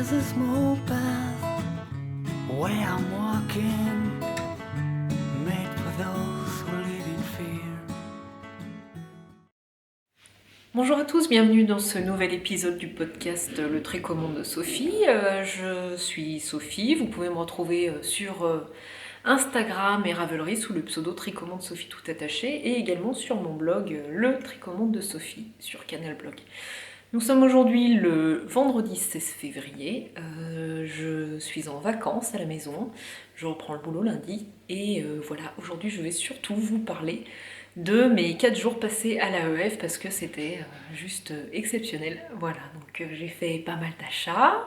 There's a small path where I'm walking, made for those who live in fear. Bonjour à tous, bienvenue dans ce nouvel épisode du podcast Le Tricot Monde de Sophie. Je suis Sophie, vous pouvez me retrouver sur Instagram et Ravelry sous le pseudo Tricot Monde Sophie tout attaché et également sur mon blog Le Tricot Monde de Sophie sur Canal Blog. Nous sommes aujourd'hui le vendredi 16 février, je suis en vacances à la maison, je reprends le boulot lundi et voilà, aujourd'hui je vais surtout vous parler de mes 4 jours passés à l'AEF parce que c'était juste exceptionnel. Voilà, donc j'ai fait pas mal d'achats,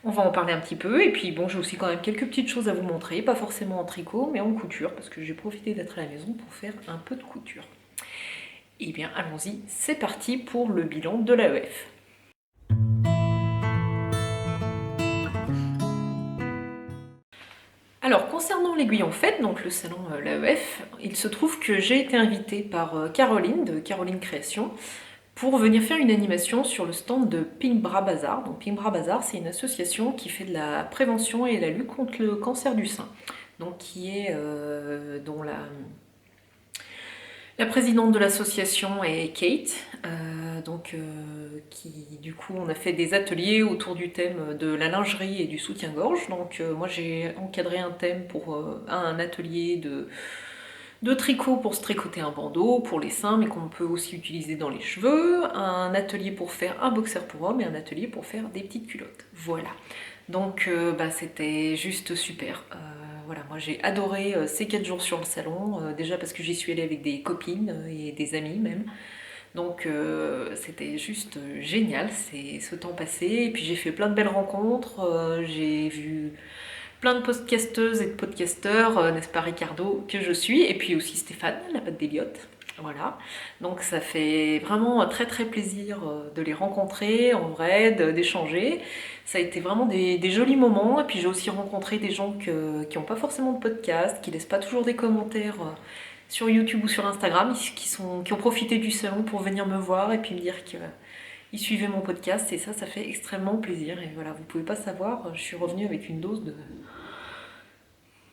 on va en parler un petit peu, et puis bon, j'ai aussi quand même quelques petites choses à vous montrer, pas forcément en tricot, mais en couture, parce que j'ai profité d'être à la maison pour faire un peu de couture. Eh bien, allons-y, c'est parti pour le bilan de l'AEF. Alors, concernant l'aiguillon fête, donc le salon l'AEF, il se trouve que j'ai été invitée par Caroline, de Caroline Création, pour venir faire une animation sur le stand de Pink Bra Bazar. Donc Pink Bra Bazar, c'est une association qui fait de la prévention et la lutte contre le cancer du sein. Donc qui est dont la présidente de l'association est Kate, qui du coup on a fait des ateliers autour du thème de la lingerie et du soutien-gorge. Donc moi j'ai encadré un thème pour un atelier de tricot pour se tricoter un bandeau pour les seins, mais qu'on peut aussi utiliser dans les cheveux, un atelier pour faire un boxer pour homme et un atelier pour faire des petites culottes. Voilà. Donc c'était juste super. Voilà, moi j'ai adoré ces 4 jours sur le salon, déjà parce que j'y suis allée avec des copines et des amis même. Donc c'était juste génial, c'est ce temps passé. Et puis j'ai fait plein de belles rencontres, j'ai vu plein de podcasteuses et de podcasteurs, n'est-ce pas Ricardo, que je suis, et puis aussi Stéphane, la patte d'Eliott. Voilà, donc ça fait vraiment très très plaisir de les rencontrer en vrai, d'échanger. Ça a été vraiment des jolis moments, et puis j'ai aussi rencontré des gens qui n'ont pas forcément de podcast, qui laissent pas toujours des commentaires sur YouTube ou sur Instagram, qui ont profité du salon pour venir me voir et puis me dire qu'ils suivaient mon podcast, et ça fait extrêmement plaisir. Et voilà, vous pouvez pas savoir, je suis revenue avec une dose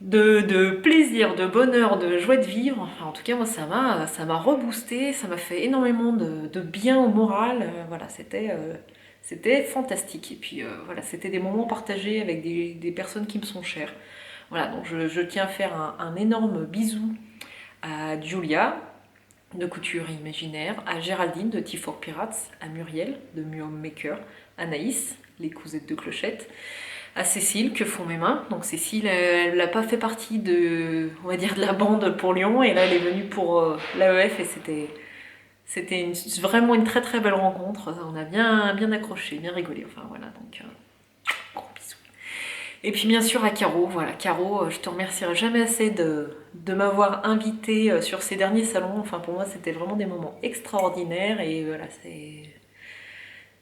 de plaisir, de bonheur, de joie de vivre. Enfin, en tout cas, moi, ça m'a reboosté, ça m'a fait énormément de bien au moral. Voilà, c'était fantastique. Et puis, voilà, c'était des moments partagés avec des personnes qui me sont chères. Voilà, donc je tiens à faire un énorme bisou à Julia, de Couture Imaginaire, à Géraldine, de T4 Pirates, à Muriel, de Muom Maker, à Naïs, les cousettes de Clochette, à Cécile, que font mes mains. Donc Cécile, elle n'a pas fait partie de, on va dire, de la bande pour Lyon, et là elle est venue pour l'AEF, et c'était vraiment une très très belle rencontre. On a bien accroché, bien rigolé. Enfin voilà, donc gros bisous. Et puis bien sûr à Caro, voilà, Caro, je te remercierai jamais assez de m'avoir invitée sur ces derniers salons. Enfin pour moi c'était vraiment des moments extraordinaires, et voilà,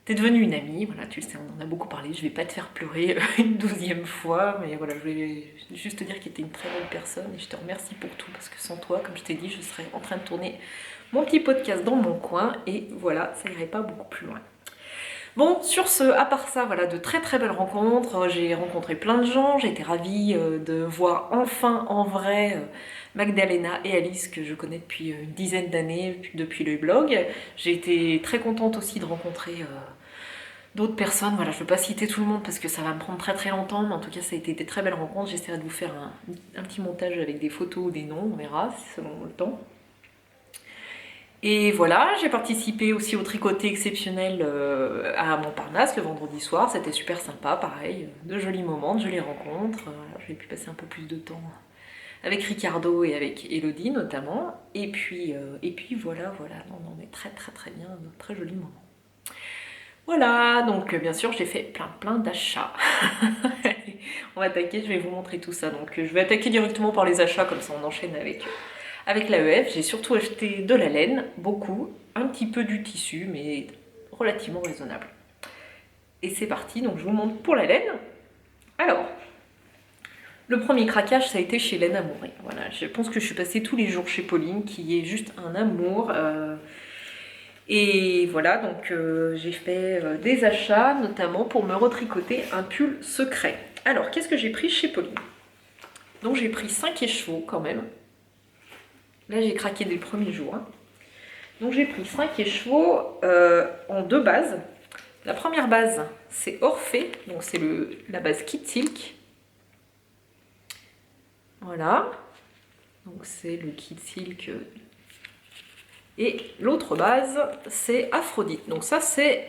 t'es devenue une amie, voilà, tu le sais, on en a beaucoup parlé, je vais pas te faire pleurer une 12e fois, mais voilà, je voulais juste te dire que tu étais une très belle personne, et je te remercie pour tout, parce que sans toi, comme je t'ai dit, je serais en train de tourner mon petit podcast dans mon coin, et voilà, ça irait pas beaucoup plus loin. Bon, sur ce, à part ça, voilà, de très très belles rencontres, j'ai rencontré plein de gens, j'ai été ravie de voir enfin en vrai Magdalena et Alice, que je connais depuis une dizaine d'années, depuis le blog. J'ai été très contente aussi de rencontrer d'autres personnes. Voilà, je ne veux pas citer tout le monde parce que ça va me prendre très très longtemps, mais en tout cas ça a été des très belles rencontres. J'essaierai de vous faire un petit montage avec des photos ou des noms, on verra selon le temps. Et voilà, j'ai participé aussi au tricoté exceptionnel à Montparnasse le vendredi soir, c'était super sympa, pareil, de jolis moments, de jolies rencontres. Voilà, j'ai pu passer un peu plus de temps avec Ricardo et avec Elodie notamment. Et puis voilà, non, mais très très très bien, de très jolis moments. Voilà, donc bien sûr j'ai fait plein d'achats. On va attaquer, je vais vous montrer tout ça. Donc je vais attaquer directement par les achats, comme ça on enchaîne avec l'AEF. J'ai surtout acheté de la laine, beaucoup, un petit peu du tissu, mais relativement raisonnable. Et c'est parti, donc je vous montre pour la laine. Alors, le premier craquage, ça a été chez Laine Amourée. Voilà, je pense que je suis passée tous les jours chez Pauline, qui est juste un amour. Et voilà, donc j'ai fait des achats, notamment pour me retricoter un pull secret. Alors, qu'est-ce que j'ai pris chez Pauline? Donc j'ai pris 5 écheveaux quand même. Là, j'ai craqué dès le premier jour. Hein. Donc j'ai pris 5 écheveaux en 2 bases. La première base, c'est Orphée, donc c'est la base Kit Silk. Voilà, donc c'est le Kit Silk. Et l'autre base, c'est Aphrodite. Donc ça, c'est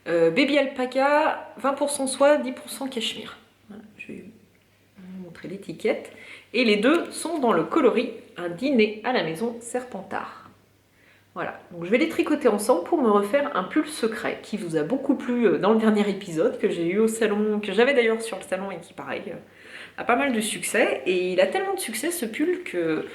Baby Alpaca, 20% soie, 10% cachemire. Voilà, je vais vous montrer l'étiquette. Et les deux sont dans le coloris Un dîner à la maison Serpentard. Voilà, donc je vais les tricoter ensemble pour me refaire un pull secret qui vous a beaucoup plu dans le dernier épisode que j'ai eu au salon, que j'avais d'ailleurs sur le salon et qui pareil a pas mal de succès. Et il a tellement de succès ce pull que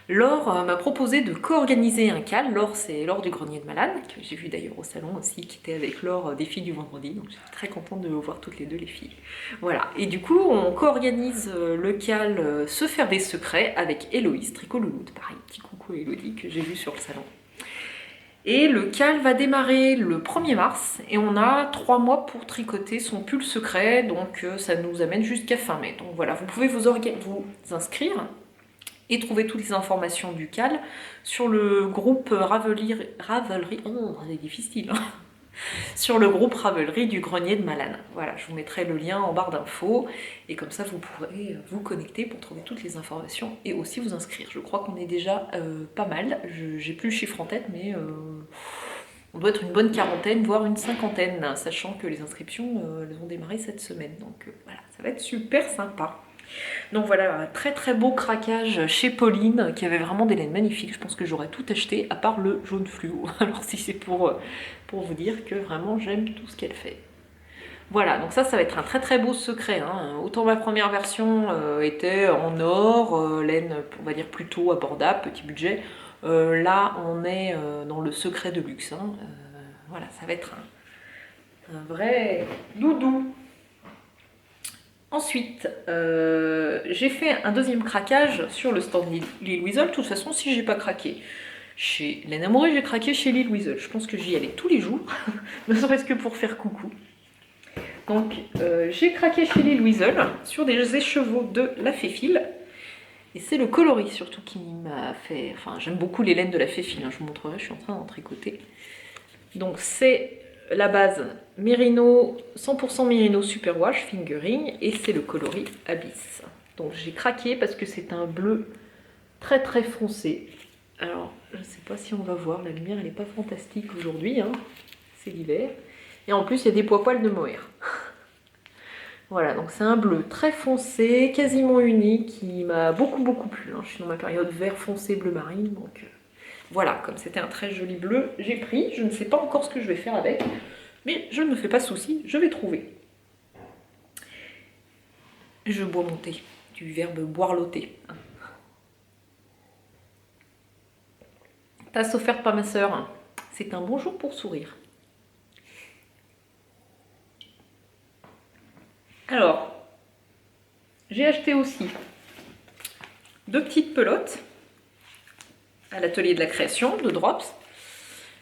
Laure m'a proposé de co-organiser un cal. Laure, c'est Laure du Grenier de Malade, que j'ai vu d'ailleurs au salon aussi, qui était avec Laure des filles du vendredi, donc j'étais très contente de vous voir toutes les deux les filles. Voilà, et du coup on co-organise le cal Se faire des secrets avec Héloïse, Tricot Louloute, pareil, petit coucou à Élodie que j'ai vu sur le salon. Et le cal va démarrer le 1er mars et on a 3 mois pour tricoter son pull secret, donc ça nous amène jusqu'à fin mai. Donc voilà, vous pouvez vous inscrire et trouver toutes les informations du cal sur le groupe Ravelry, oh c'est difficile, hein, sur le groupe Ravelry du Grenier de Malane. Voilà, je vous mettrai le lien en barre d'infos et comme ça vous pourrez vous connecter pour trouver toutes les informations et aussi vous inscrire. Je crois qu'on est déjà pas mal, j'ai plus le chiffre en tête, mais on doit être une bonne quarantaine, voire une cinquantaine, sachant que les inscriptions elles ont démarré cette semaine. Donc voilà, ça va être super sympa. Donc voilà, un très très beau craquage chez Pauline qui avait vraiment des laines magnifiques. Je pense que j'aurais tout acheté à part le jaune fluo. Alors si c'est pour vous dire que vraiment j'aime tout ce qu'elle fait. Voilà, donc ça va être un très très beau secret. Hein. Autant ma première version était en or, laine on va dire plutôt abordable, petit budget. Là on est dans le secret de luxe. Hein. Voilà, ça va être un vrai doudou. Ensuite, j'ai fait un deuxième craquage sur le stand Lil Weasel. De toute façon, si j'ai pas craqué chez Laine Amoureux, j'ai craqué chez Lil Weasel. Je pense que j'y allais tous les jours, ne serait-ce que pour faire coucou. Donc, j'ai craqué chez Lil Weasel sur des écheveaux de la Féfile. Et c'est le coloris surtout qui m'a fait... Enfin, j'aime beaucoup les laines de la Féfile, hein, je vous montrerai, je suis en train d'en tricoter. Donc, c'est la base Merino, 100% Merino Superwash Fingering et c'est le coloris Abyss. Donc j'ai craqué parce que c'est un bleu très très foncé. Alors je ne sais pas si on va voir, la lumière elle n'est pas fantastique aujourd'hui, hein. C'est l'hiver. Et en plus il y a des poils de mohair. Voilà, donc c'est un bleu très foncé, quasiment uni, qui m'a beaucoup plu. Hein. Je suis dans ma période vert foncé, bleu marine, donc... Voilà, comme c'était un très joli bleu, j'ai pris. Je ne sais pas encore ce que je vais faire avec, mais je ne me fais pas souci, je vais trouver. Je bois mon thé, du verbe boire-loter. Tasse offerte par ma sœur, c'est un bon jour pour sourire. Alors, j'ai acheté aussi 2 petites pelotes à l'atelier de la création de Drops.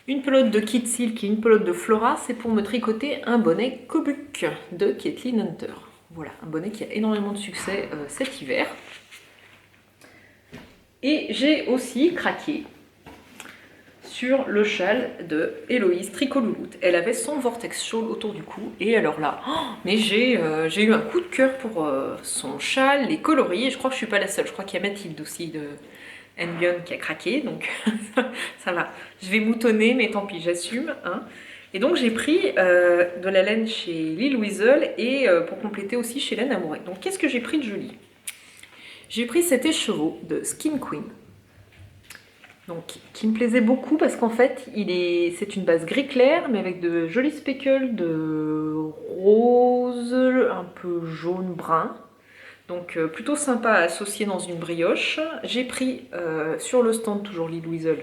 Une pelote de Kit Silk et une pelote de Flora, c'est pour me tricoter un bonnet Kobuk de Kathleen Hunter. Voilà, un bonnet qui a énormément de succès cet hiver. Et j'ai aussi craqué sur le châle de Héloïse Tricot Louloute. Elle avait son Vortex Shawl autour du cou, et alors là, mais j'ai eu un coup de cœur pour son châle, les coloris, et je crois que je suis pas la seule, je crois qu'il y a Mathilde aussi de Engun qui a craqué, donc ça va. Je vais moutonner, mais tant pis, j'assume. Hein. Et donc j'ai pris de la laine chez Lil Weasel et pour compléter aussi chez Laine Amoureux. Donc qu'est-ce que j'ai pris de joli? J'ai pris cet écheveau de Skin Queen. Donc qui me plaisait beaucoup parce qu'en fait c'est une base gris clair mais avec de jolis speckles de rose, un peu jaune brun. Donc plutôt sympa à associer dans une brioche. J'ai pris sur le stand, toujours Lil Weasel,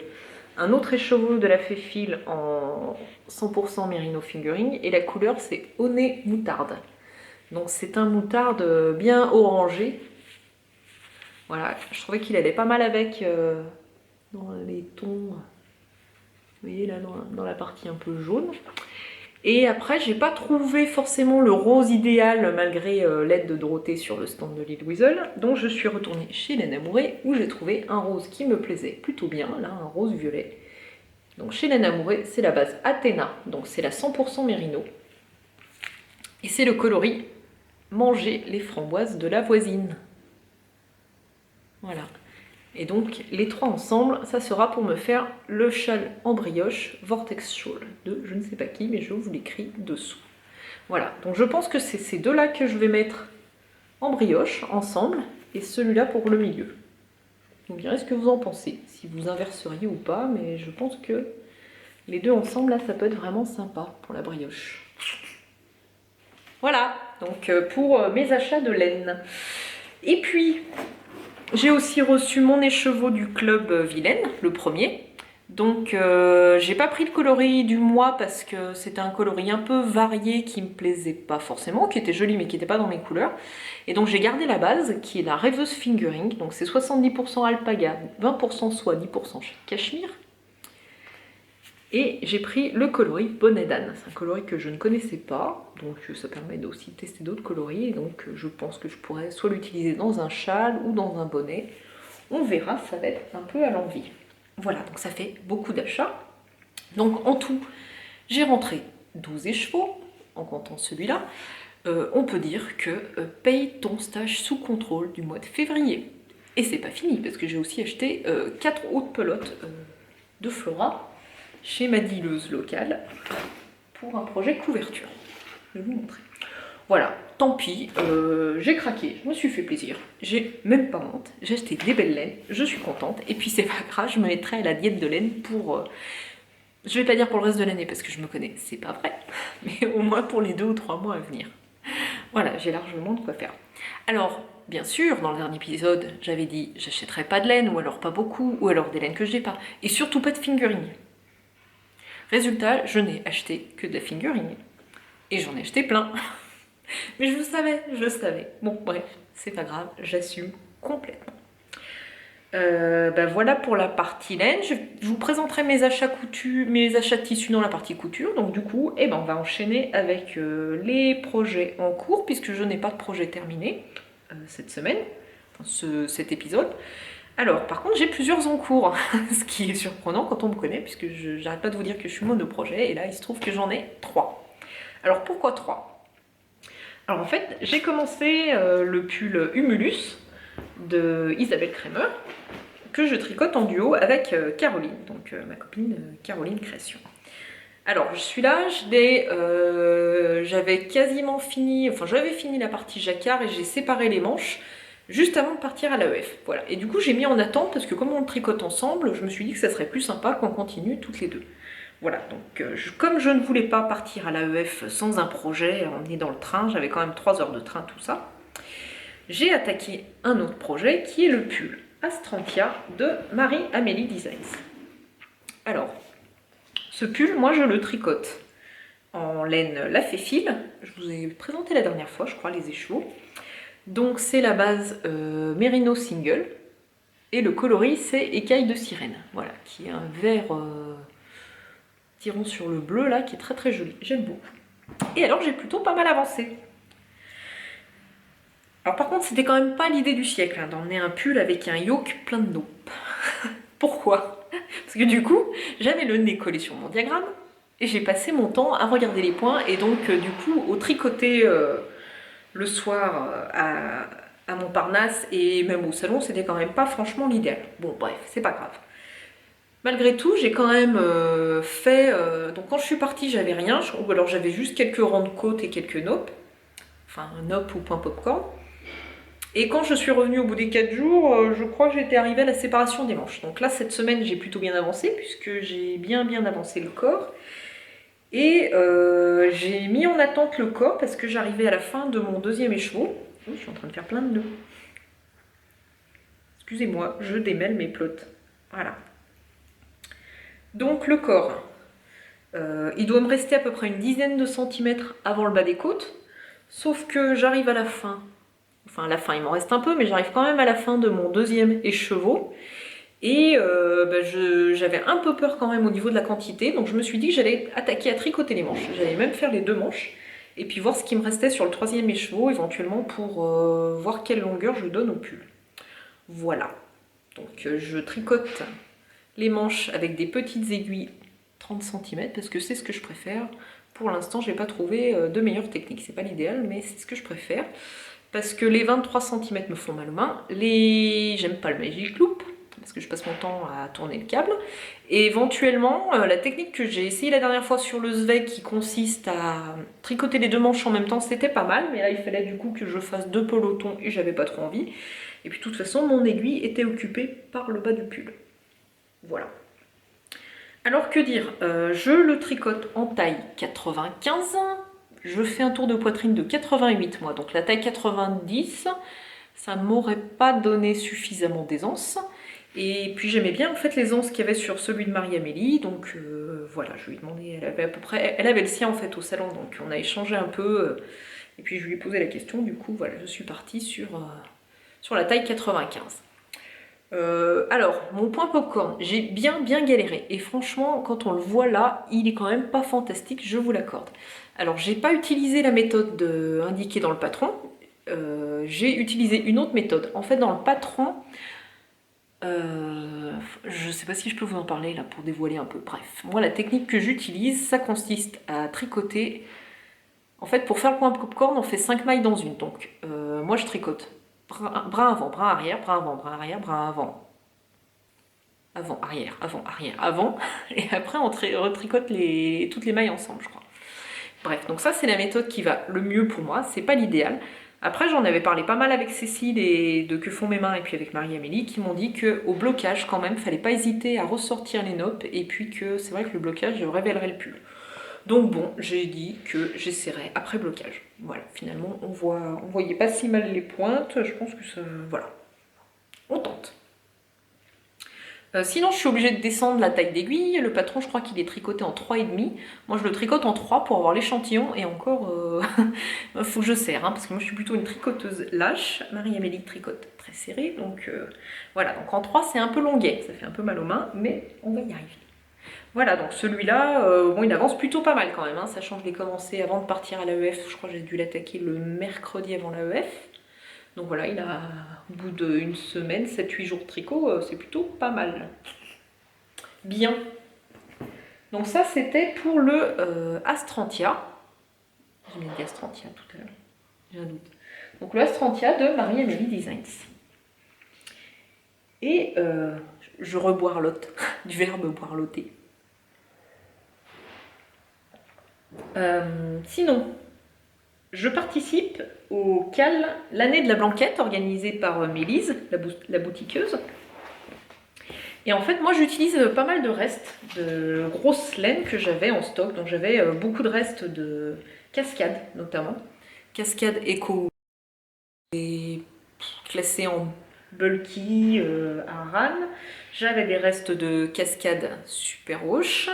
un autre écheveau de la Féfile en 100% Merino Fingering. Et la couleur c'est Honey Moutarde. Donc c'est un moutarde bien orangé. Voilà, je trouvais qu'il allait pas mal avec dans les tons Vous voyez là dans la partie un peu jaune. Et après, j'ai pas trouvé forcément le rose idéal malgré l'aide de Dorothée sur le stand de Lille Weasel. Donc je suis retournée chez Laine Amourée où j'ai trouvé un rose qui me plaisait plutôt bien, là, un rose violet. Donc chez Laine Amourée, c'est la base Athéna, donc c'est la 100% Mérino. Et c'est le coloris Manger les framboises de la voisine. Voilà. Et donc les trois ensemble, ça sera pour me faire le châle en brioche Vortex Shawl de je ne sais pas qui, mais je vous l'écris dessous. Voilà, donc je pense que c'est ces deux-là que je vais mettre en brioche ensemble et celui-là pour le milieu. Vous me direz ce que vous en pensez, si vous inverseriez ou pas, mais je pense que les deux ensemble, là, ça peut être vraiment sympa pour la brioche. Voilà, donc pour mes achats de laine. Et puis, j'ai aussi reçu mon écheveau du club Vilaine, le premier. Donc, j'ai pas pris le coloris du mois parce que c'était un coloris un peu varié qui me plaisait pas forcément, qui était joli mais qui n'était pas dans mes couleurs. Et donc, j'ai gardé la base qui est la rêveuse fingering. Donc, c'est 70% alpaga, 20% soie, 10% cachemire. Et j'ai pris le coloris bonnet d'âne. C'est un coloris que je ne connaissais pas, donc ça permet aussi de tester d'autres coloris. Et donc je pense que je pourrais soit l'utiliser dans un châle ou dans un bonnet. On verra, ça va être un peu à l'envie. Voilà, donc ça fait beaucoup d'achats. Donc en tout, j'ai rentré 12 écheveaux, en comptant celui-là. On peut dire que paye ton stage sous contrôle du mois de février. Et c'est pas fini, parce que j'ai aussi acheté 4 autres pelotes de Flora chez ma dealeuse locale pour un projet couverture. Je vais vous montrer. Voilà, tant pis, j'ai craqué, je me suis fait plaisir, j'ai même pas honte, j'ai acheté des belles laines, je suis contente, et puis c'est pas grave, je me mettrai à la diète de laine pour... je vais pas dire pour le reste de l'année parce que je me connais, c'est pas vrai, mais au moins pour les 2 ou 3 mois à venir. Voilà, j'ai largement de quoi faire. Alors, bien sûr, dans le dernier épisode, j'avais dit j'achèterai pas de laine, ou alors pas beaucoup, ou alors des laines que je n'ai pas, et surtout pas de fingering. Résultat, je n'ai acheté que de la fingering. Et j'en ai acheté plein. Mais je le savais. Bon, bref, c'est pas grave, j'assume complètement. Voilà pour la partie laine. Je vous présenterai mes achats de tissus dans la partie couture. Donc du coup, on va enchaîner avec les projets en cours, puisque je n'ai pas de projet terminé cette semaine, cet épisode. Alors, par contre, j'ai plusieurs en cours, ce qui est surprenant quand on me connaît, puisque j'arrête pas de vous dire que je suis monoprojet, et là, il se trouve que j'en ai 3. Alors, pourquoi 3? Alors, en fait, j'ai commencé le pull Humulus de Isabelle Kremer, que je tricote en duo avec Caroline, donc ma copine Caroline Création. Alors, je suis là, j'avais quasiment fini, j'avais fini la partie jacquard et j'ai séparé les manches, juste avant de partir à l'AEF. Voilà. Et du coup, j'ai mis en attente, parce que comme on le tricote ensemble, je me suis dit que ça serait plus sympa qu'on continue toutes les deux. Voilà, donc comme je ne voulais pas partir à l'AEF sans un projet, emmener dans le train, j'avais quand même 3 heures de train, tout ça, j'ai attaqué un autre projet qui est le pull Astrantia de Marie-Amélie Designs. Alors, ce pull, moi je le tricote en laine La Féfile. Je vous ai présenté la dernière fois, je crois, les écheveaux. Donc c'est la base Merino Single et le coloris c'est Écaille de Sirène, voilà, qui est un vert tirant sur le bleu là, qui est très très joli, j'aime beaucoup. Et alors j'ai plutôt pas mal avancé. Alors par contre c'était quand même pas l'idée du siècle d'emmener un pull avec un yoke plein de nœuds. Pourquoi? Parce que du coup j'avais le nez collé sur mon diagramme et j'ai passé mon temps à regarder les points et donc du coup au tricoter le soir à Montparnasse et même au salon, c'était quand même pas franchement l'idéal. Bon bref, c'est pas grave. Malgré tout, j'ai quand même fait... donc quand je suis partie, j'avais rien, ou alors j'avais juste quelques rangs de côte et quelques nopes. Enfin, nopes ou point popcorn. Et quand je suis revenue au bout des 4 jours, je crois que j'étais arrivée à la séparation des manches. Donc là, cette semaine, j'ai plutôt bien avancé, puisque j'ai bien avancé le corps. Et j'ai mis en attente le corps parce que j'arrivais à la fin de mon 2e écheveau. Oh, je suis en train de faire plein de nœuds. Excusez-moi, je démêle mes plots. Voilà. Donc le corps, il doit me rester à peu près une dizaine de centimètres avant le bas des côtes. Sauf que j'arrive à la fin. Enfin, à la fin, il m'en reste un peu, mais j'arrive quand même à la fin de mon 2e écheveau. Et j'avais un peu peur quand même au niveau de la quantité, donc je me suis dit que j'allais attaquer à tricoter les manches. J'allais même faire les 2 manches, et puis voir ce qui me restait sur le 3e écheveau, éventuellement pour voir quelle longueur je donne au pull. Voilà, donc je tricote les manches avec des petites aiguilles 30 cm, parce que c'est ce que je préfère. Pour l'instant, je n'ai pas trouvé de meilleure technique, c'est pas l'idéal, mais c'est ce que je préfère. Parce que les 23 cm me font mal aux mains, j'aime pas le Magic Loop, parce que je passe mon temps à tourner le câble, et éventuellement, la technique que j'ai essayé la dernière fois sur le Zweig, qui consiste à tricoter les 2 manches en même temps, c'était pas mal, mais là il fallait du coup que je fasse 2 pelotons, et j'avais pas trop envie. Et puis de toute façon, mon aiguille était occupée par le bas du pull. Voilà. Alors que dire, je le tricote en taille 95, je fais un tour de poitrine de 88 moi, donc la taille 90, ça m'aurait pas donné suffisamment d'aisance. Et puis j'aimais bien en fait l'aisance qu'il y avait sur celui de Marie-Amélie, donc voilà, je lui ai demandé, elle avait à peu près, elle avait le sien en fait au salon, donc on a échangé un peu, et puis je lui ai posé la question, du coup voilà, je suis partie sur la taille 95. Alors, mon point popcorn, j'ai bien galéré. Et franchement, quand on le voit là, il est quand même pas fantastique, je vous l'accorde. Alors, j'ai pas utilisé la méthode indiquée dans le patron. J'ai utilisé une autre méthode. En fait, dans le patron, je sais pas si je peux vous en parler là pour dévoiler un peu. Bref, moi, la technique que j'utilise, ça consiste à tricoter. En fait, pour faire le point popcorn, on fait 5 mailles dans une. Donc, moi, je tricote bras avant, bras arrière, bras avant, bras arrière, bras avant. Avant, arrière, avant, arrière, avant. Et après, on retricote toutes les mailles ensemble, je crois. Bref, donc ça, c'est la méthode qui va le mieux pour moi. C'est pas l'idéal. Après, j'en avais parlé pas mal avec Cécile et de Que font mes mains, et puis avec Marie-Amélie, qui m'ont dit qu'au blocage, quand même, fallait pas hésiter à ressortir les noppes, et puis que c'est vrai que le blocage révélerait le pull. Donc bon, j'ai dit que j'essaierais après blocage. Voilà, finalement, on voyait pas si mal les pointes. Je pense que ça... Voilà. On tente. Sinon, je suis obligée de descendre la taille d'aiguille. Le patron, je crois qu'il est tricoté en 3,5. Moi, je le tricote en 3 pour avoir l'échantillon. Et encore, il faut que je serre, hein, parce que moi, je suis plutôt une tricoteuse lâche. Marie-Amélie tricote très serré. Donc voilà, donc en 3, c'est un peu longuet. Ça fait un peu mal aux mains, mais on va y arriver. Voilà, donc celui-là, bon, il avance plutôt pas mal quand même, hein, sachant que je l'ai commencé avant de partir à l'AEF. Je crois que j'ai dû l'attaquer le mercredi avant l'AEF. Donc voilà, il a, au bout d'une semaine, 7-8 jours de tricot, c'est plutôt pas mal. Bien. Donc ça, c'était pour le Astrantia. J'ai mis Astrantia tout à l'heure, j'ai un doute. Donc le Astrantia de Marie-Amélie Designs. Et je reboirlote, du verbe boirloter. Sinon, je participe au CAL, l'année de la blanquette, organisée par Mélise, la boutiqueuse. Et en fait, moi, j'utilise pas mal de restes de grosses laines que j'avais en stock. Donc, j'avais beaucoup de restes de Cascade, notamment. Cascade Eco, et classé en bulky à RAN. J'avais des restes de Cascade Super Wash.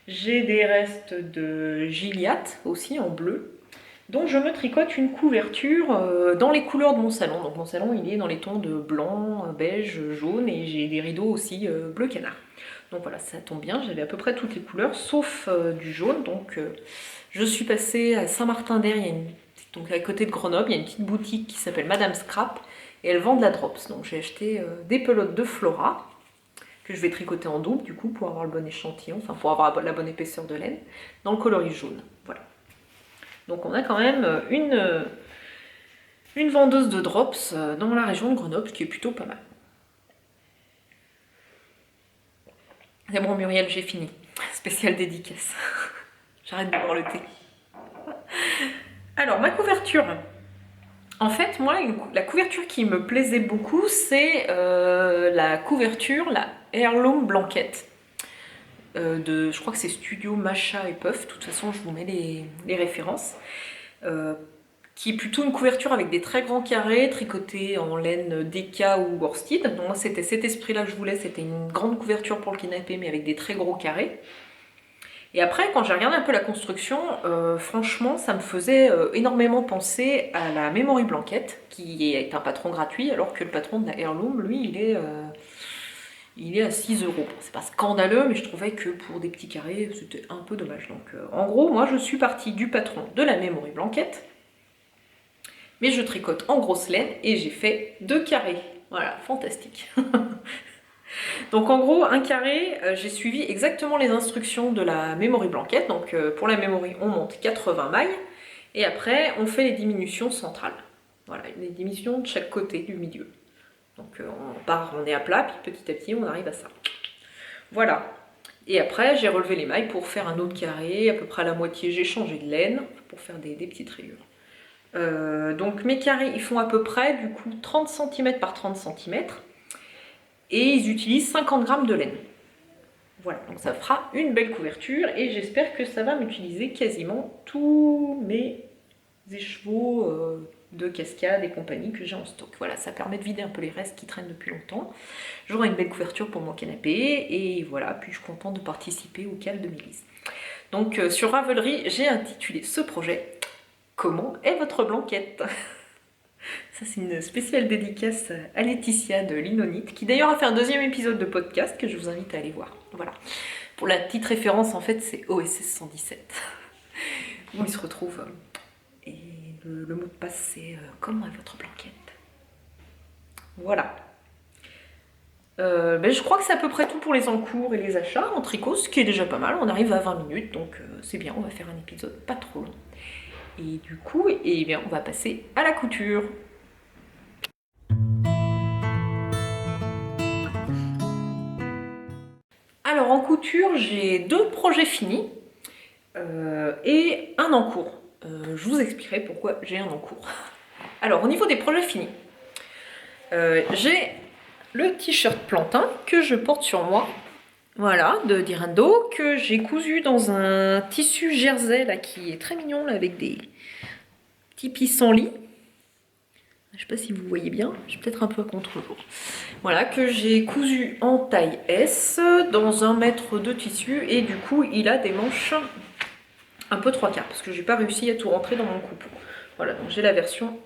J'ai des restes de Gilliatt aussi en bleu. Donc je me tricote une couverture dans les couleurs de mon salon. Donc mon salon il est dans les tons de blanc, beige, jaune et j'ai des rideaux aussi bleu canard. Donc voilà, ça tombe bien, j'avais à peu près toutes les couleurs sauf du jaune. Donc je suis passée à Saint-Martin-d'Air, donc à côté de Grenoble, il y a une petite boutique qui s'appelle Madame Scrap et elle vend de la drops. Donc j'ai acheté des pelotes de Flora que je vais tricoter en double du coup pour avoir le bon échantillon, enfin pour avoir la bonne épaisseur de laine, dans le coloris jaune. Voilà. Donc on a quand même une vendeuse de drops dans la région de Grenoble, ce qui est plutôt pas mal. C'est bon Muriel, j'ai fini. Spécial dédicace. J'arrête de boire le thé. Alors ma couverture. En fait, moi, la couverture qui me plaisait beaucoup, c'est la couverture, la Heirloom Blanquette. Je crois que c'est Studio Macha et Puff, de toute façon je vous mets les références, qui est plutôt une couverture avec des très grands carrés, tricotés en laine Deka ou Worsted. Donc moi c'était cet esprit-là que je voulais, c'était une grande couverture pour le canapé mais avec des très gros carrés. Et après quand j'ai regardé un peu la construction, franchement ça me faisait énormément penser à la Memory Blanquette, qui est un patron gratuit, alors que le patron de la Heirloom, lui, il est à 6 €. C'est pas scandaleux, mais je trouvais que pour des petits carrés, c'était un peu dommage. Donc en gros, moi je suis partie du patron de la Memory Blanket, mais je tricote en grosse laine et j'ai fait 2 carrés. Voilà, fantastique. Donc en gros, un carré, j'ai suivi exactement les instructions de la Memory Blanket. Donc pour la Memory, on monte 80 mailles et après on fait les diminutions centrales. Voilà, les diminutions de chaque côté du milieu. Donc on est à plat, puis petit à petit on arrive à ça. Voilà. Et après j'ai relevé les mailles pour faire un autre carré, à peu près à la moitié j'ai changé de laine pour faire des petites rayures. Donc mes carrés ils font à peu près du coup 30 cm par 30 cm et ils utilisent 50 g de laine. Voilà, donc ça fera une belle couverture et j'espère que ça va m'utiliser quasiment tous mes écheveaux de cascade et compagnie que j'ai en stock. Voilà, ça permet de vider un peu les restes qui traînent depuis longtemps. J'aurai une belle couverture pour mon canapé et voilà, puis je suis contente de participer au cal de Mélisse. Donc sur Ravelry, j'ai intitulé ce projet « Comment est votre blanquette ?» Ça, c'est une spéciale dédicace à Laetitia de Linonite, qui d'ailleurs a fait un deuxième épisode de podcast que je vous invite à aller voir. Voilà. Pour la petite référence, en fait, c'est OSS 117, où il se retrouve. Et le mot de passe, c'est comment est votre blanquette? Voilà. Je crois que c'est à peu près tout pour les encours et les achats en tricot, ce qui est déjà pas mal. On arrive à 20 minutes, donc c'est bien, on va faire un épisode pas trop long. Et du coup, eh bien, on va passer à la couture. Alors en couture, j'ai 2 projets finis et un en cours. Je vous expliquerai pourquoi j'ai un en cours. Alors au niveau des projets finis, j'ai le t-shirt plantain que je porte sur moi, voilà, de Dirando, que j'ai cousu dans un tissu jersey là, qui est très mignon là, avec des petits pissenlits. Je ne sais pas si vous voyez bien, je suis peut-être un peu à contre-jour. Voilà, que j'ai cousu en taille S dans 1 mètre de tissu et du coup il a des manches un peu 3/4 parce que j'ai pas réussi à tout rentrer dans mon coupon. Voilà, donc j'ai la version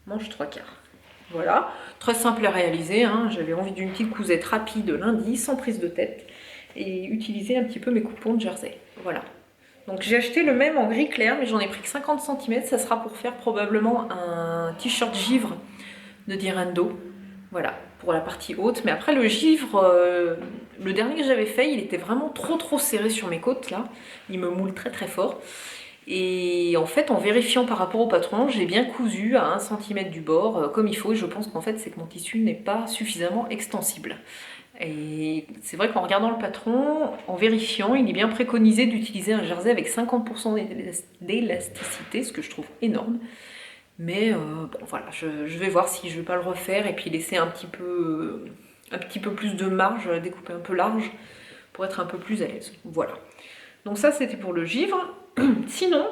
manche 3/4. Voilà, très simple à réaliser, hein. J'avais envie d'une petite cousette rapide lundi, sans prise de tête et utiliser un petit peu mes coupons de jersey. Voilà. Donc j'ai acheté le même en gris clair, mais j'en ai pris que 50 cm. Ça sera pour faire probablement un t-shirt givre de Dirando. Voilà, pour la partie haute. Mais après le givre, le dernier que j'avais fait, il était vraiment trop serré sur mes côtes là. Il me moule très fort. Et en fait, en vérifiant par rapport au patron, j'ai bien cousu à 1 cm du bord, comme il faut. Et je pense qu'en fait, c'est que mon tissu n'est pas suffisamment extensible. Et c'est vrai qu'en regardant le patron, en vérifiant, il est bien préconisé d'utiliser un jersey avec 50% d'élasticité, ce que je trouve énorme. Mais bon voilà, je vais voir si je vais pas le refaire et puis laisser un petit peu plus de marge, découper un peu large pour être un peu plus à l'aise. Voilà. Donc ça c'était pour le givre. Sinon,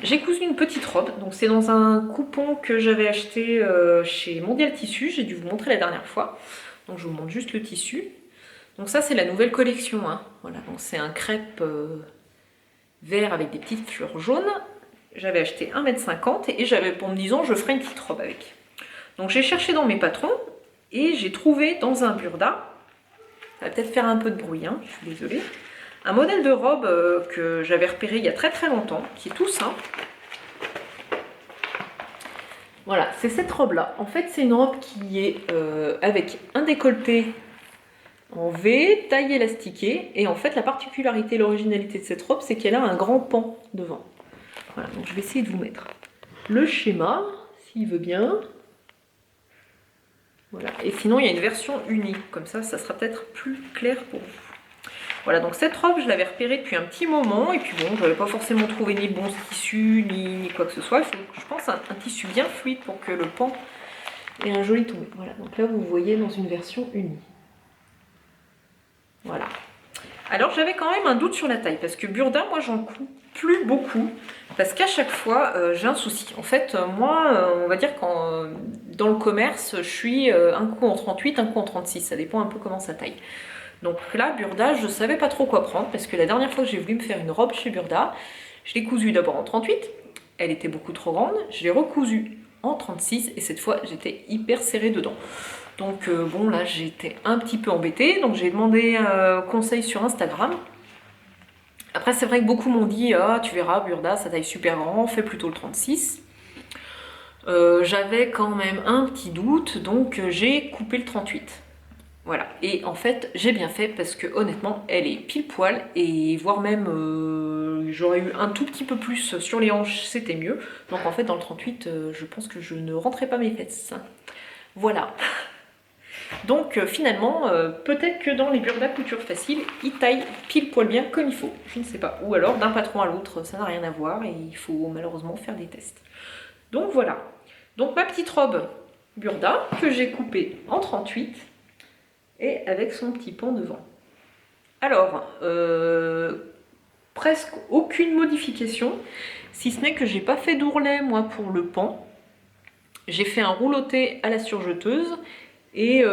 j'ai cousu une petite robe. Donc c'est dans un coupon que j'avais acheté chez Mondial Tissu. J'ai dû vous montrer la dernière fois. Donc je vous montre juste le tissu. Donc ça c'est la nouvelle collection, hein. Voilà, donc c'est un crêpe vert avec des petites fleurs jaunes. J'avais acheté 1,50 m et j'avais pour me disant je ferai une petite robe avec. Donc j'ai cherché dans mes patrons et j'ai trouvé dans un Burda, ça va peut-être faire un peu de bruit, hein, je suis désolée, un modèle de robe que j'avais repéré il y a très longtemps, qui est tout simple. Voilà, c'est cette robe-là. En fait, c'est une robe qui est avec un décolleté en V, taille élastiquée. Et en fait, la particularité, l'originalité de cette robe, c'est qu'elle a un grand pan devant. Voilà, donc je vais essayer de vous mettre le schéma, s'il veut bien. Voilà, et sinon, il y a une version unie. Comme ça, ça sera peut-être plus clair pour vous. Voilà, donc cette robe, je l'avais repérée depuis un petit moment. Et puis bon, je n'avais pas forcément trouvé ni bon tissu, ni quoi que ce soit. Il faut, je pense, un tissu bien fluide pour que le pan ait un joli tombé. Voilà, donc là, vous voyez dans une version unie. Voilà. Alors, j'avais quand même un doute sur la taille. Parce que Burda, moi, j'en couds plus beaucoup. Parce qu'à chaque fois, j'ai un souci. En fait, moi, on va dire qu'en dans le commerce, je suis un coup en 38, un coup en 36. Ça dépend un peu comment ça taille. Donc là, Burda, je ne savais pas trop quoi prendre parce que la dernière fois que j'ai voulu me faire une robe chez Burda, je l'ai cousue d'abord en 38, elle était beaucoup trop grande, je l'ai recousue en 36 et cette fois j'étais hyper serrée dedans. Donc bon, là j'étais un petit peu embêtée, donc j'ai demandé conseil sur Instagram. Après c'est vrai que beaucoup m'ont dit ah tu verras Burda ça taille super grand, fais plutôt le 36. J'avais quand même un petit doute, donc j'ai coupé le 38. Voilà, et en fait j'ai bien fait parce que honnêtement elle est pile poil, et voire même j'aurais eu un tout petit peu plus sur les hanches, c'était mieux. Donc en fait dans le 38 je pense que je ne rentrais pas mes fesses. Voilà. Donc finalement, peut-être que dans les burdas couture facile, ils taillent pile poil bien comme il faut. Je ne sais pas. Ou alors d'un patron à l'autre, ça n'a rien à voir et il faut malheureusement faire des tests. Donc voilà. Donc ma petite robe burda que j'ai coupée en 38 et avec son petit pan devant. Alors, presque aucune modification, si ce n'est que j'ai pas fait d'ourlet moi pour le pan. J'ai fait un rouloté à la surjeteuse. Et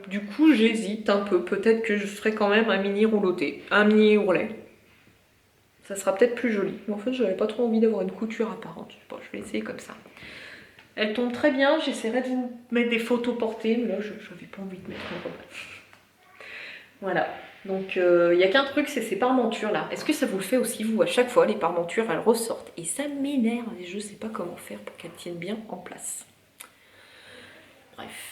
du coup, j'hésite un peu. Peut-être que je ferai quand même un mini rouloté, un mini ourlet. Ça sera peut-être plus joli. Mais en fait, j'avais pas trop envie d'avoir une couture apparente. Je sais pas, je vais essayer comme ça. Elle tombe très bien. J'essaierai de vous mettre des photos portées. Mais là, je n'avais pas envie de mettre une robe. Voilà. Donc, il n'y a qu'un truc, c'est ces parmentures là. Est-ce que ça vous le fait aussi, vous, à chaque fois, les parmentures, elles ressortent. Et ça m'énerve. Et je sais pas comment faire pour qu'elles tiennent bien en place. Bref.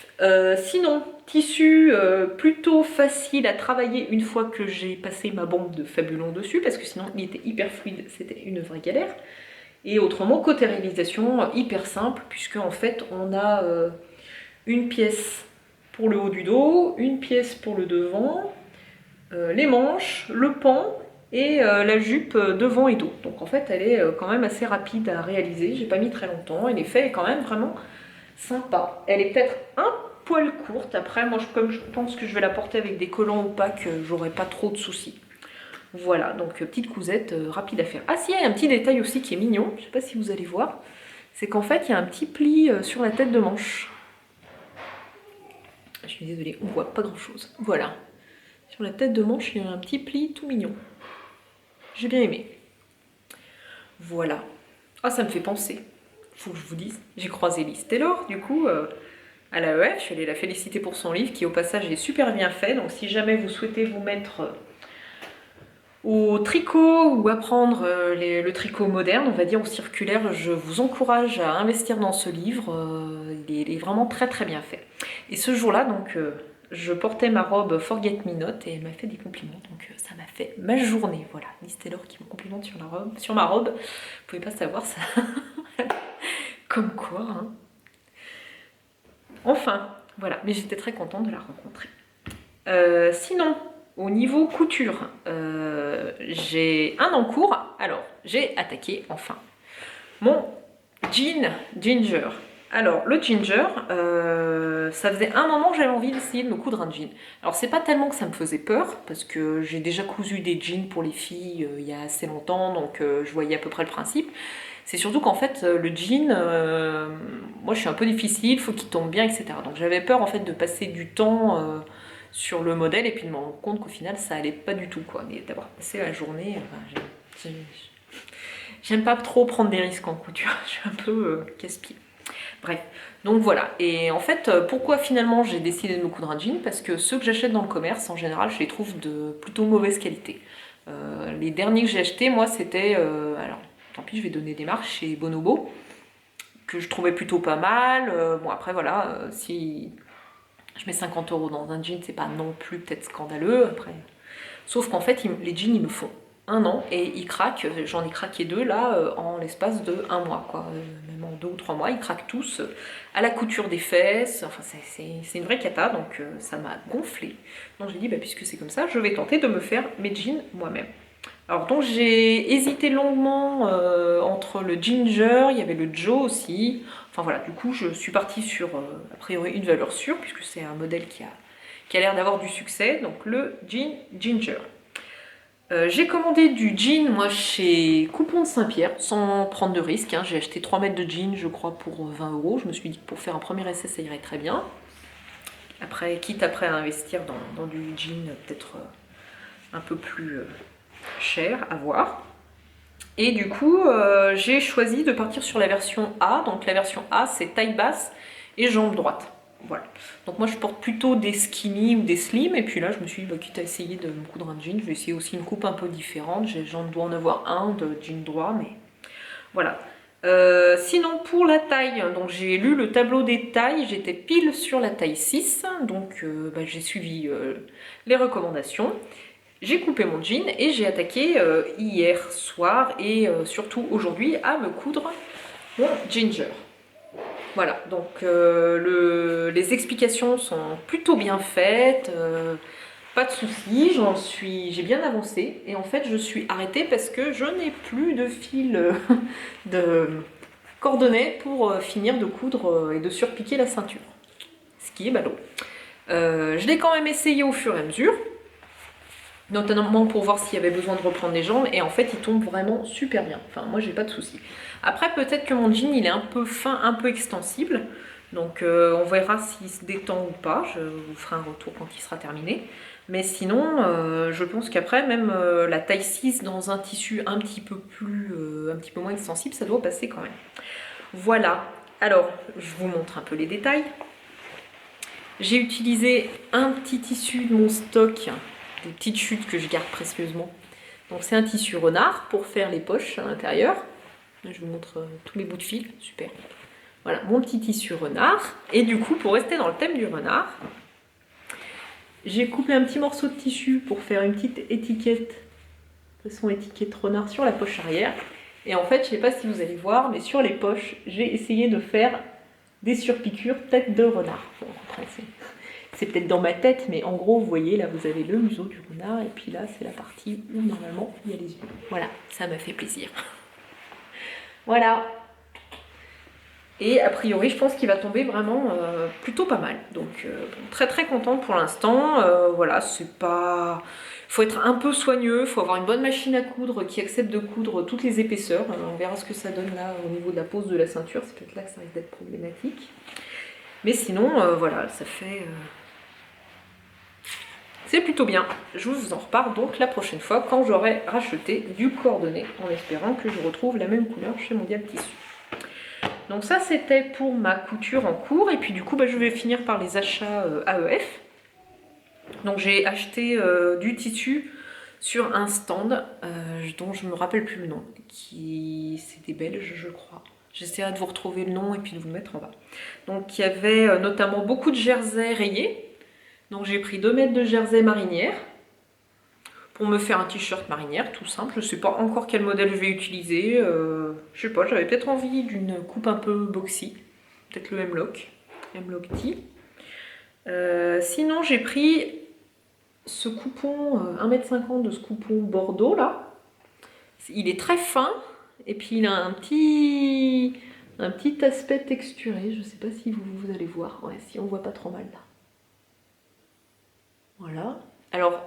Sinon, tissu plutôt facile à travailler une fois que j'ai passé ma bombe de Fabulon dessus, parce que sinon il était hyper fluide, c'était une vraie galère. Et autrement, côté réalisation, hyper simple, puisque en fait on a une pièce pour le haut du dos, une pièce pour le devant, les manches, le pan et la jupe devant et dos. Donc en fait elle est quand même assez rapide à réaliser, j'ai pas mis très longtemps, et l'effet est quand même vraiment sympa. Elle est peut-être un poil courte. Après, moi, comme je pense que je vais la porter avec des collants opaques, j'aurai pas trop de soucis. Voilà, donc petite cousette rapide à faire. Ah si, il y a un petit détail aussi qui est mignon, je sais pas si vous allez voir, c'est qu'en fait, il y a un petit pli sur la tête de manche. Je suis désolée, on voit pas grand-chose. Voilà. Sur la tête de manche, il y a un petit pli tout mignon. J'ai bien aimé. Voilà. Ah, ça me fait penser. Faut que je vous dise, j'ai croisé Liz Taylor, du coup, à l'AEF, je suis allée la féliciter pour son livre, qui au passage est super bien fait, donc si jamais vous souhaitez vous mettre au tricot ou apprendre le tricot moderne, on va dire, ou circulaire, je vous encourage à investir dans ce livre, il est vraiment très très bien fait. Et ce jour-là, donc, je portais ma robe Forget Me Not et elle m'a fait des compliments, donc ça m'a fait ma journée, voilà. Liz Taylor qui me complimente sur ma robe, vous pouvez pas savoir ça. Comme quoi, hein. Enfin, voilà, mais j'étais très contente de la rencontrer. Sinon, au niveau couture, j'ai un en cours. Alors, j'ai attaqué, enfin, mon jean Ginger. Alors, le Ginger, ça faisait un moment que j'avais envie d'essayer de me coudre un jean. Alors, c'est pas tellement que ça me faisait peur, parce que j'ai déjà cousu des jeans pour les filles il y a assez longtemps, donc je voyais à peu près le principe. C'est surtout qu'en fait, le jean, moi je suis un peu difficile, il faut qu'il tombe bien, etc. Donc j'avais peur en fait de passer du temps sur le modèle et puis de me rendre compte qu'au final ça allait pas du tout, quoi. Et d'avoir passé la journée, j'aime pas trop prendre des risques en couture, je suis un peu casse-pied. Bref, donc voilà. Et en fait, pourquoi finalement j'ai décidé de me coudre un jean? Parce que ceux que j'achète dans le commerce, en général, je les trouve de plutôt mauvaise qualité. Les derniers que j'ai achetés, moi, c'était... alors, tant pis, je vais donner des marques chez Bonobo, que je trouvais plutôt pas mal. Bon, après, voilà, si je mets 50 € dans un jean, c'est pas non plus peut-être scandaleux. Après, sauf qu'en fait, les jeans, ils me font un an et ils craquent. J'en ai craqué deux là en l'espace de un mois, quoi. Même en 2 ou 3 mois, ils craquent tous à la couture des fesses. Enfin, c'est une vraie cata, donc ça m'a gonflé. Donc j'ai dit, bah, puisque c'est comme ça, je vais tenter de me faire mes jeans moi-même. Alors donc j'ai hésité longuement entre le Ginger, il y avait le Joe aussi. Enfin voilà, du coup je suis partie sur a priori une valeur sûre, puisque c'est un modèle qui a l'air d'avoir du succès, donc le jean Ginger. J'ai commandé du jean moi chez Coupon de Saint-Pierre, sans prendre de risque, hein. J'ai acheté 3 mètres de jean je crois pour 20 €. Je me suis dit que pour faire un premier essai ça irait très bien. Après, quitte après à investir dans du jean peut-être un peu plus... cher à voir. Et du coup, j'ai choisi de partir sur la version A. Donc la version A, c'est taille basse et jambe droite. Voilà. Donc moi je porte plutôt des skinny ou des slim, et puis là je me suis dit, bah, quitte à essayer de me coudre un jean, je vais essayer aussi une coupe un peu différente. J'en dois en avoir un de jean droit, mais voilà. Sinon pour la taille, donc j'ai lu le tableau des tailles, j'étais pile sur la taille 6, donc bah, j'ai suivi les recommandations. J'ai coupé mon jean et j'ai attaqué hier soir et surtout aujourd'hui à me coudre mon ginger. Voilà, donc les explications sont plutôt bien faites, pas de soucis, j'ai bien avancé. Et en fait, je suis arrêtée parce que je n'ai plus de fil de cordonnet pour finir de coudre et de surpiquer la ceinture. Ce qui est ballot. Je l'ai quand même essayé au fur et à mesure, notamment pour voir s'il y avait besoin de reprendre les jambes, et en fait il tombe vraiment super bien. Enfin moi j'ai pas de soucis. Après peut-être que mon jean il est un peu fin, un peu extensible, donc on verra s'il se détend ou pas, je vous ferai un retour quand il sera terminé. Mais sinon je pense qu'après même la taille 6 dans un tissu un petit peu moins extensible, ça doit passer quand même. Voilà, alors je vous montre un peu les détails. J'ai utilisé un petit tissu de mon stock, des petites chutes que je garde précieusement. Donc c'est un tissu renard pour faire les poches à l'intérieur. Je vous montre tous les bouts de fil, super. Voilà, mon petit tissu renard. Et du coup, pour rester dans le thème du renard, j'ai coupé un petit morceau de tissu pour faire une petite étiquette, façon étiquette renard sur la poche arrière. Et en fait, je ne sais pas si vous allez voir, mais sur les poches, j'ai essayé de faire des surpiqûres tête de renard. Bon, après, c'est peut-être dans ma tête, mais en gros, vous voyez, là, vous avez le museau du renard, et puis là, c'est la partie où, normalement, il y a les yeux. Voilà, ça m'a fait plaisir. Voilà. Et a priori, je pense qu'il va tomber vraiment plutôt pas mal. Donc, très très contente pour l'instant. Voilà, c'est pas... Il faut être un peu soigneux, il faut avoir une bonne machine à coudre qui accepte de coudre toutes les épaisseurs. On verra ce que ça donne là au niveau de la pose de la ceinture. C'est peut-être là que ça risque d'être problématique. Mais sinon, voilà, ça fait... C'est plutôt bien. Je vous en reparle donc la prochaine fois quand j'aurai racheté du coordonné, en espérant que je retrouve la même couleur chez Mondial Tissu. Donc ça c'était pour ma couture en cours, et puis du coup bah, je vais finir par les achats AEF. Donc j'ai acheté du tissu sur un stand dont je ne me rappelle plus le nom, c'était belge je crois. J'essaierai de vous retrouver le nom et puis de vous le mettre en bas. Donc il y avait notamment beaucoup de jerseys rayés. Donc j'ai pris 2 mètres de jersey marinière pour me faire un t-shirt marinière, tout simple. Je ne sais pas encore quel modèle je vais utiliser. Je sais pas, j'avais peut-être envie d'une coupe un peu boxy. Peut-être le M-Lock Tee. Sinon j'ai pris ce coupon, 1,50 m de ce coupon Bordeaux là. Il est très fin et puis il a un petit aspect texturé. Je ne sais pas si vous allez voir. Ouais, si on voit pas trop mal là. Voilà. Alors,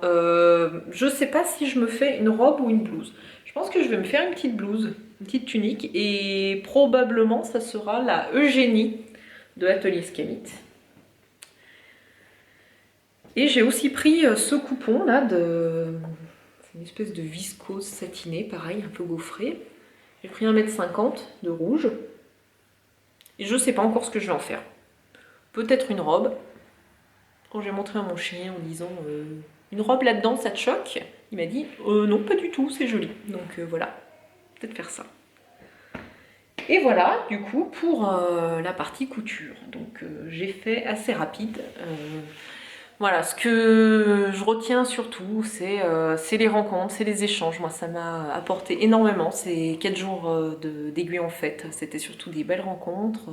je sais pas si je me fais une robe ou une blouse. Je pense que je vais me faire une petite blouse, une petite tunique, et probablement ça sera la Eugénie de Atelier Scamit. Et j'ai aussi pris ce coupon là c'est une espèce de viscose satinée, pareil, un peu gaufré. J'ai pris 1,50 m de rouge. Et je sais pas encore ce que je vais en faire. Peut-être une robe. Quand j'ai montré à mon chien en disant une robe là-dedans, ça te choque? Il m'a dit non, pas du tout, c'est joli. Donc voilà, peut-être faire ça. Et voilà, du coup, pour la partie couture. Donc j'ai fait assez rapide. Voilà, ce que je retiens surtout, c'est les rencontres, c'est les échanges. Moi, ça m'a apporté énormément. Ces 4 jours d'aiguille en fait. C'était surtout des belles rencontres,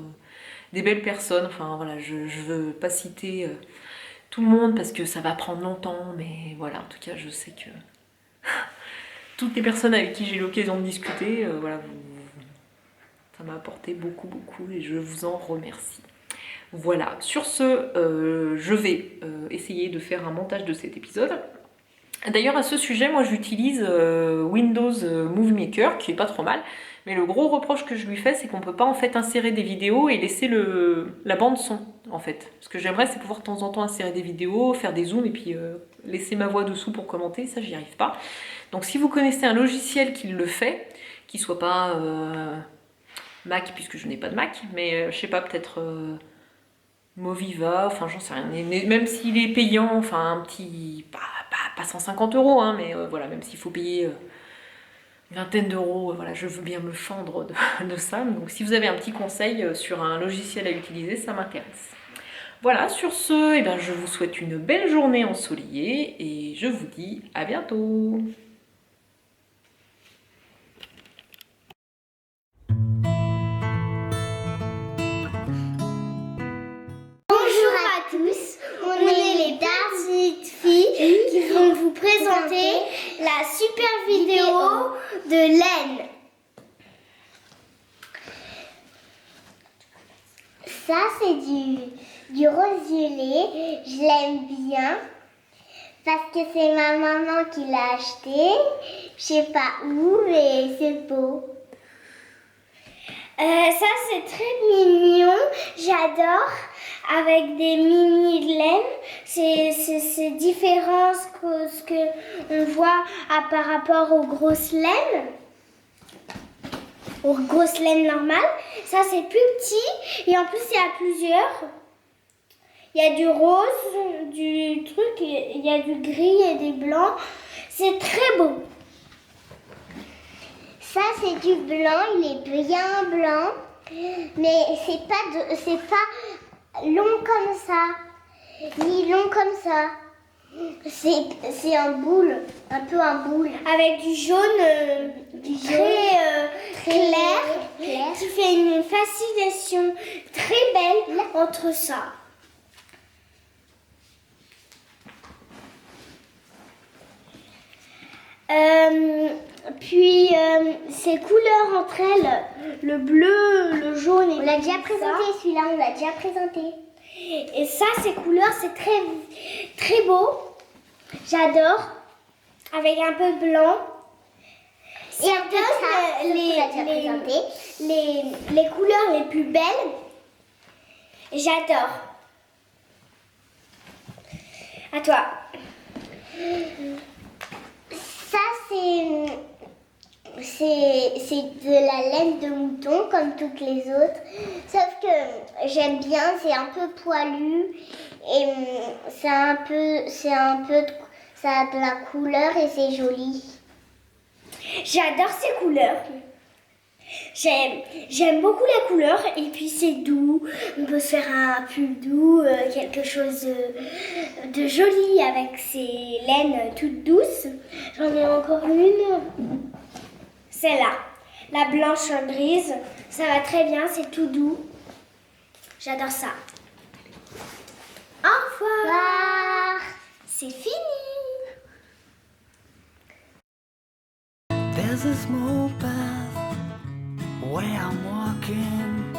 des belles personnes. Enfin voilà, je veux pas citer tout le monde parce que ça va prendre longtemps, mais voilà, en tout cas, je sais que toutes les personnes avec qui j'ai eu l'occasion de discuter, voilà, ça m'a apporté beaucoup, beaucoup, et je vous en remercie. Voilà, sur ce, je vais essayer de faire un montage de cet épisode. D'ailleurs, à ce sujet, moi j'utilise Windows Movie Maker, qui est pas trop mal, mais le gros reproche que je lui fais, c'est qu'on peut pas en fait insérer des vidéos et laisser la bande son, en fait. Ce que j'aimerais, c'est pouvoir de temps en temps insérer des vidéos, faire des zooms et puis laisser ma voix dessous pour commenter. Ça, j'y arrive pas. Donc si vous connaissez un logiciel qui le fait, qui soit pas Mac, puisque je n'ai pas de Mac, mais je sais pas, peut-être Moviva, enfin j'en sais rien. Même s'il est payant, enfin un petit, pas 150 euros, hein, mais voilà, même s'il faut payer une vingtaine d'euros, voilà, je veux bien me fendre de ça. Donc si vous avez un petit conseil sur un logiciel à utiliser, ça m'intéresse. Voilà, sur ce, eh bien, je vous souhaite une belle journée ensoleillée et je vous dis à bientôt. Bonjour à tous, on est les petites filles qui vont vous présenter la super vidéo de laine. Ça c'est du rose violet, je l'aime bien parce que c'est ma maman qui l'a acheté, je sais pas où mais c'est beau. Ça c'est très mignon, j'adore, avec des mini de laine, c'est différent ce que on voit par rapport aux grosses laines, normales. Ça c'est plus petit et en plus il y a plusieurs. Il y a du rose, du truc, il y a du gris et des blancs. C'est très beau. Ça c'est du blanc, il est bien blanc, mais c'est pas long comme ça, ni long comme ça. C'est un boule, un peu un boule. Avec du jaune, très clair, qui fait une fascination très belle entre ça. Puis ces couleurs entre elles, le bleu, le jaune et on l'a déjà présenté celui-là, on l'a déjà présenté. Et ça, ces couleurs, c'est très, très beau. J'adore. Avec un peu de blanc. Et un peu de ça, les couleurs les plus belles. J'adore. À toi. Ça, c'est de la laine de mouton comme toutes les autres. Sauf que j'aime bien, c'est un peu poilu et ça a de la couleur et c'est joli. J'adore ces couleurs. J'aime beaucoup la couleur et puis c'est doux. On peut se faire un pull doux, quelque chose de joli avec ces laines toutes douces. J'en ai encore une. Celle-là, la blanche grise. Ça va très bien, c'est tout doux. J'adore ça. Au revoir. C'est fini. There's a small path where I'm walking.